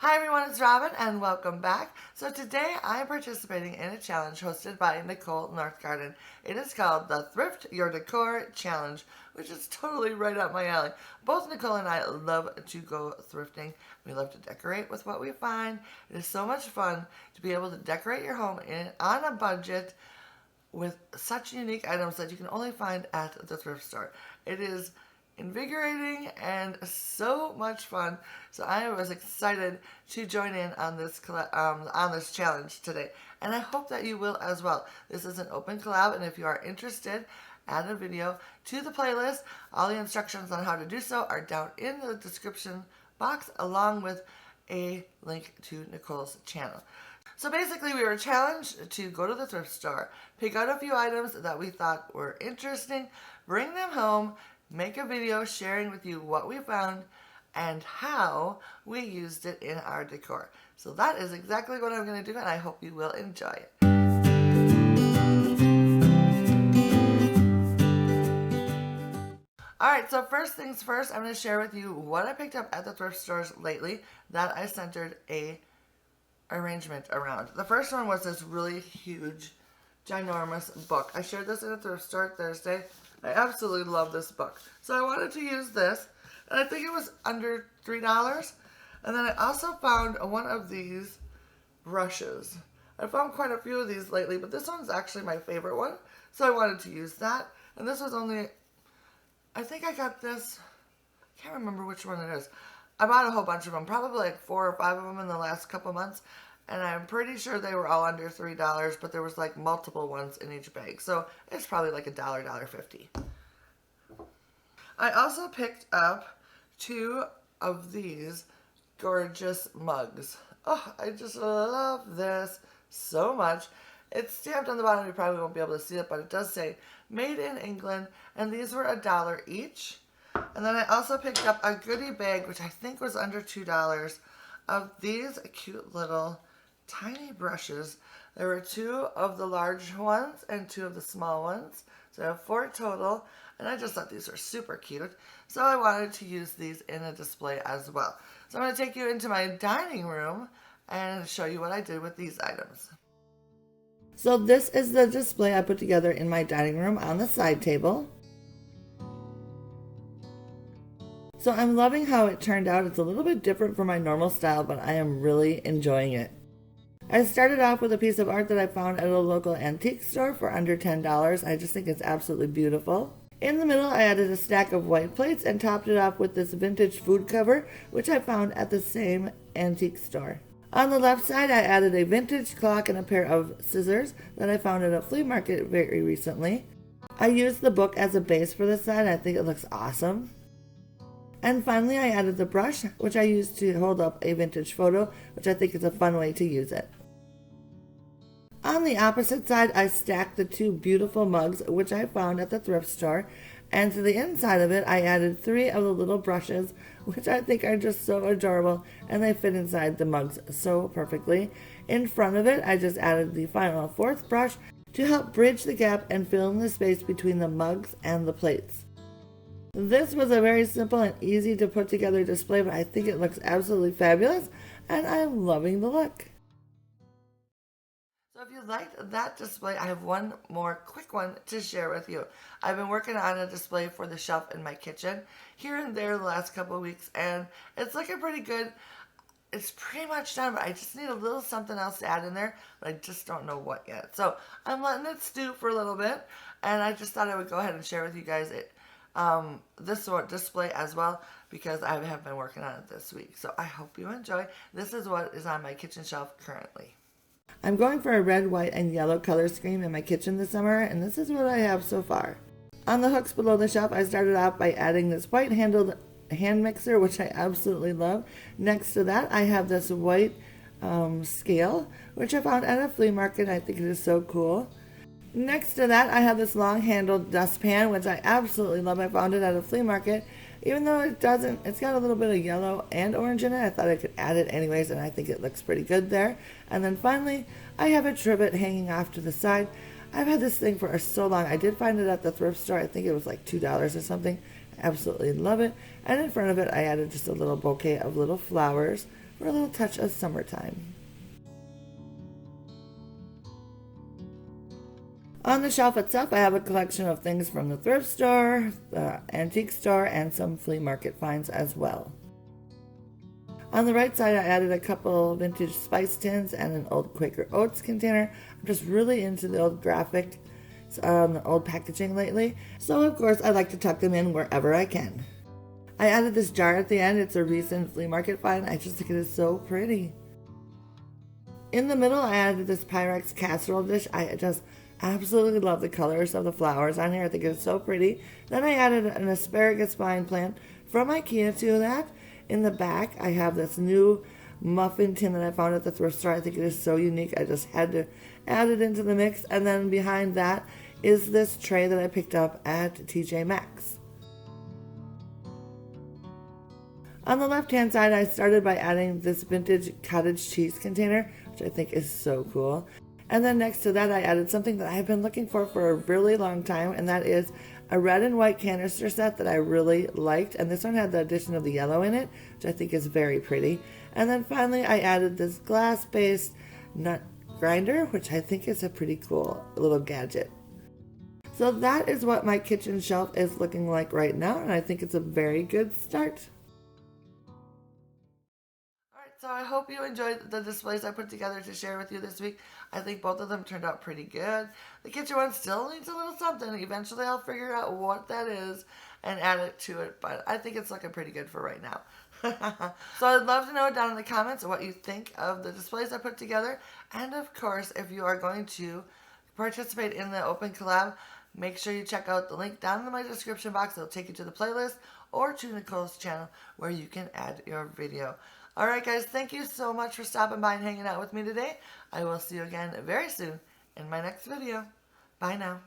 Hi everyone, it's Robin and welcome back. So today I am participating in a challenge hosted by Nicole Northgarden. It is called the Thrift Your Decor Challenge, which is totally right up my alley. Both Nicole and I love to go thrifting. We love to decorate with what we find. It is so much fun to be able to decorate your home on a budget with such unique items that you can only find at the thrift store. It is invigorating and so much fun. So I was excited to join in on this challenge today, and I hope that you will as well. This is an open collab, and if you are interested, add a video to the playlist. All the instructions on how to do so are down in the description box, along with a link to Nicole's channel. So basically, we were challenged to go to the thrift store, pick out a few items that we thought were interesting, bring them home, make a video sharing with you what we found and how we used it in our decor. So that is exactly what I'm going to do, and I hope you will enjoy it. Alright, so first things first, I'm going to share with you what I picked up at the thrift stores lately that I centered a arrangement around. The first one was this really huge, ginormous book. I shared this in a thrift store Thursday. I absolutely love this book. So I wanted to use this, and I think it was under $3. And then I also found one of these brushes. I found quite a few of these lately, but this one's actually my favorite one. So I wanted to use that. And this was only, I think I got this, I can't remember which one it is. I bought a whole bunch of them, probably like 4 or 5 of them in the last couple months, and I'm pretty sure they were all under $3, but there was like multiple ones in each bag, so it's probably like $1, $1.50. I also picked up 2 of these gorgeous mugs. Oh, I just love this so much. It's stamped on the bottom, you probably won't be able to see it, but it does say Made in England, and these were $1 each. And then I also picked up a goodie bag, which I think was under $2, of these cute little tiny brushes. There were 2 of the large ones and 2 of the small ones. So I have 4 total, and I just thought these were super cute. So I wanted to use these in a display as well. So I'm going to take you into my dining room and show you what I did with these items. So this is the display I put together in my dining room on the side table. So I'm loving how it turned out. It's a little bit different from my normal style, but I am really enjoying it. I started off with a piece of art that I found at a local antique store for under $10. I just think it's absolutely beautiful. In the middle, I added a stack of white plates and topped it off with this vintage food cover, which I found at the same antique store. On the left side, I added a vintage clock and a pair of scissors that I found at a flea market very recently. I used the book as a base for this side. I think it looks awesome. And finally, I added the brush, which I used to hold up a vintage photo, which I think is a fun way to use it. On the opposite side, I stacked the 2 beautiful mugs, which I found at the thrift store. And to the inside of it, I added 3 of the little brushes, which I think are just so adorable, and they fit inside the mugs so perfectly. In front of it, I just added the final 4th brush to help bridge the gap and fill in the space between the mugs and the plates. This was a very simple and easy to put together display, but I think it looks absolutely fabulous, and I'm loving the look. So if you liked that display, I have one more quick one to share with you. I've been working on a display for the shelf in my kitchen here and there the last couple of weeks, and it's looking pretty good. It's pretty much done, but I just need a little something else to add in there, but I just don't know what yet. So I'm letting it stew for a little bit, and I just thought I would go ahead and share with you guys this sort of display as well, because I have been working on it this week. So I hope you enjoy. This is what is on my kitchen shelf currently. I'm going for a red, white, and yellow color scheme in my kitchen this summer, and this is what I have so far. On the hooks below the shelf, I started off by adding this white handled hand mixer, which I absolutely love. Next to that, I have this white scale, which I found at a flea market. I think it is so cool. Next to that, I have this long-handled dustpan, which I absolutely love. I found it at a flea market. Even though it's got a little bit of yellow and orange in it, I thought I could add it anyways, and I think it looks pretty good there. And then finally, I have a trivet hanging off to the side. I've had this thing for so long. I did find it at the thrift store. I think it was like $2 or something. I absolutely love it. And in front of it, I added just a little bouquet of little flowers for a little touch of summertime. On the shelf itself, I have a collection of things from the thrift store, the antique store, and some flea market finds as well. On the right side, I added a couple vintage spice tins and an old Quaker Oats container. I'm just really into the old graphic, old packaging lately, so of course I like to tuck them in wherever I can. I added this jar at the end. It's a recent flea market find. I just think it is so pretty. In the middle, I added this Pyrex casserole dish. I just absolutely love the colors of the flowers on here. I think it's so pretty. Then I added an asparagus vine plant from IKEA to that. In the back, I have this new muffin tin that I found at the thrift store. I think it is so unique. I just had to add it into the mix. And then behind that is this tray that I picked up at TJ Maxx. On the left-hand side, I started by adding this vintage cottage cheese container, which I think is so cool. And then next to that, I added something that I've been looking for a really long time, and that is a red and white canister set that I really liked. And this one had the addition of the yellow in it, which I think is very pretty. And then finally, I added this glass-based nut grinder, which I think is a pretty cool little gadget. So that is what my kitchen shelf is looking like right now, and I think it's a very good start. So I hope you enjoyed the displays I put together to share with you this week. I think both of them turned out pretty good. The kitchen one still needs a little something. Eventually I'll figure out what that is and add it to it, but I think it's looking pretty good for right now. So I'd love to know down in the comments what you think of the displays I put together. And of course, if you are going to participate in the open collab, make sure you check out the link down in my description box. It'll take you to the playlist or to Nicole's channel where you can add your video. Alright guys, thank you so much for stopping by and hanging out with me today. I will see you again very soon in my next video. Bye now.